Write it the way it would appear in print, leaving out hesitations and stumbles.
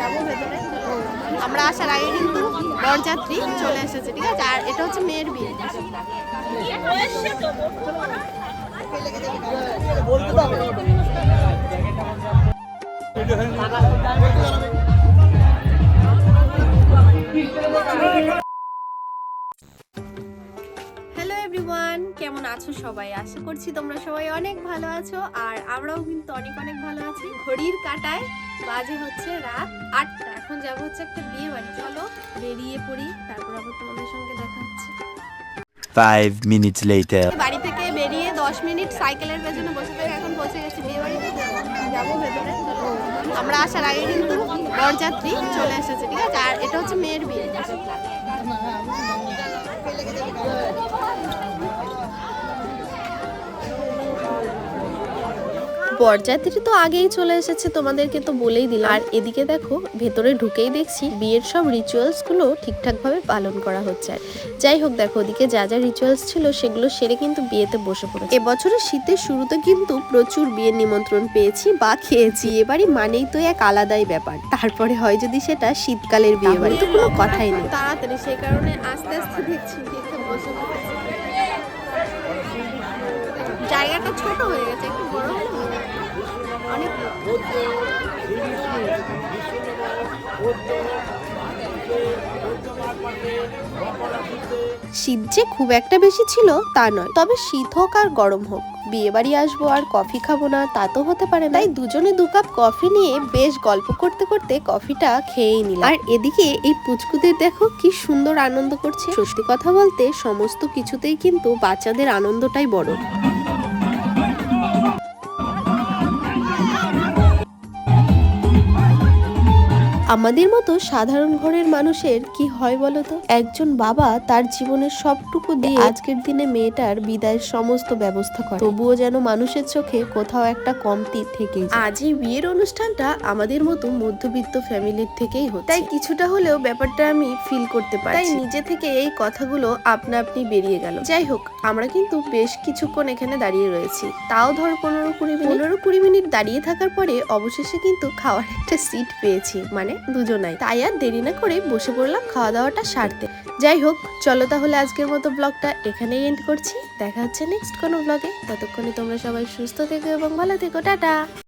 যাবো ভেতরে। আমরা আসার আগে কিন্তু বরযাত্রী চলে এসেছে, ঠিক আছে। আর এটা হচ্ছে মেয়ের বিয়ে। হ্যালো এভরিওয়ান, কেমন আছো সবাই? আশা করছি তোমরা সবাই অনেক ভালো আছো, আর আমরাও কিন্তু অনেক অনেক ভালো আছি। ঘড়ির কাঁটায় বাজে হচ্ছে রাত 8টা। এখন যাবো হচ্ছে একটা বিয়ে বাড়ি। চলো বেরিয়ে পড়ি, তারপর আবার তোমাদের সঙ্গে দেখা হচ্ছে। 5 minutes later. বাড়ি থেকে বেরিয়ে 10 মিনিট সাইকেলের পেছনে বসে থেকে এখন পৌঁছে গেছি বিয়ে বাড়িতে। যাবো ভেতরে। আমরা আসার আগে কিন্তু বরযাত্রী চলে এসেছে, ঠিক আছে। আর এটা হচ্ছে মেয়ের বিয়ে। বরযাত্রী তো আগেই চলে এসেছে, তোমাদেরকে তো বলেই দিলাম। আর এদিকে দেখো, ভেতরে ঢুকেই দেখছি বিয়ের সব রিচুয়ালস গুলো ঠিকঠাক ভাবে পালন করা হচ্ছে। যাই হোক, দেখো ওদিকে যা যা রিচুয়ালস ছিল সেগুলো সেরে কিন্তু বিয়েতে বসে পড়েছে। এবছরের শীতের শুরুতে কিন্তু প্রচুর বিয়ের নিমন্ত্রণ পেয়েছি বা খেয়েছি। এ বাড়ি মানেই তো এক আলাদাই ব্যাপার। তারপরে হয় যদি সেটা শীতকালের বিয়ে বাড়ি, তো কোনো কথাই নেই। তাড়াতাড়ি সেই কারণে আস্তে আস্তে দেখছি বিয়েতে বসে পড়েছে। জায়গাটা ছোট হয়ে গেছে, একটু বড় হলে অনেক। শীত যে খুব একটা বেশি ছিল তা নয়, তবে শীত হোক আর গরম হোক, বিয়ে বাড়ি আসবো আর কফি খাবো না তা তো হতে পারে না। তাই দুজনে 2 কাপ কফি নিয়ে বেশ গল্প করতে করতে কফিটা খেয়েই নিলাম। আর এদিকে এই পুচকুদের দেখো কি সুন্দর আনন্দ করছে। সত্যি কথা বলতে সমস্ত কিছুতেই কিন্তু বাচ্চাদের আনন্দটাই বড়। আমাদের মতো সাধারণ ঘরের মানুষের কি হয় বলতো? একজন বাবা তার জীবনের সবটুকু দিয়ে আজকের দিনে মেয়েটার বিদায়ের সমস্ত ব্যবস্থা করে, তবুও যেন মানুষের চোখে কোথাও একটা কমতি থেকেই যায়। আজ এই বিয়ের অনুষ্ঠানটা আমাদের মতো মধ্যবিত্ত ফ্যামিলির থেকেই হচ্ছে, তাই কিছুটা হলেও ব্যাপারটা আমি ফিল করতে পারি। তাই নিজে থেকে এই কথাগুলো আপনা আপনি বেরিয়ে গেল। যাই হোক, আমরা কিন্তু বেশ কিছুক্ষণ এখানে দাঁড়িয়ে রয়েছি, তাও ধর 15-20 মিনিট দাঁড়িয়ে থাকার পরে অবশেষে কিন্তু খাওয়ার একটা সিট পেয়েছি, মানে দুজনাই। তাই আর দেরি না করে বসে পড়লাম খাওয়া দাওয়াটা সারতে। যাই হোক, চলো তাহলে আজকের মতো ব্লগটা এখানেই এন্ড করছি। দেখা হচ্ছে নেক্সট কোনো ব্লগে। ততক্ষণে তোমরা সবাই সুস্থ থেকো এবং ভালো থেকো। টাটা।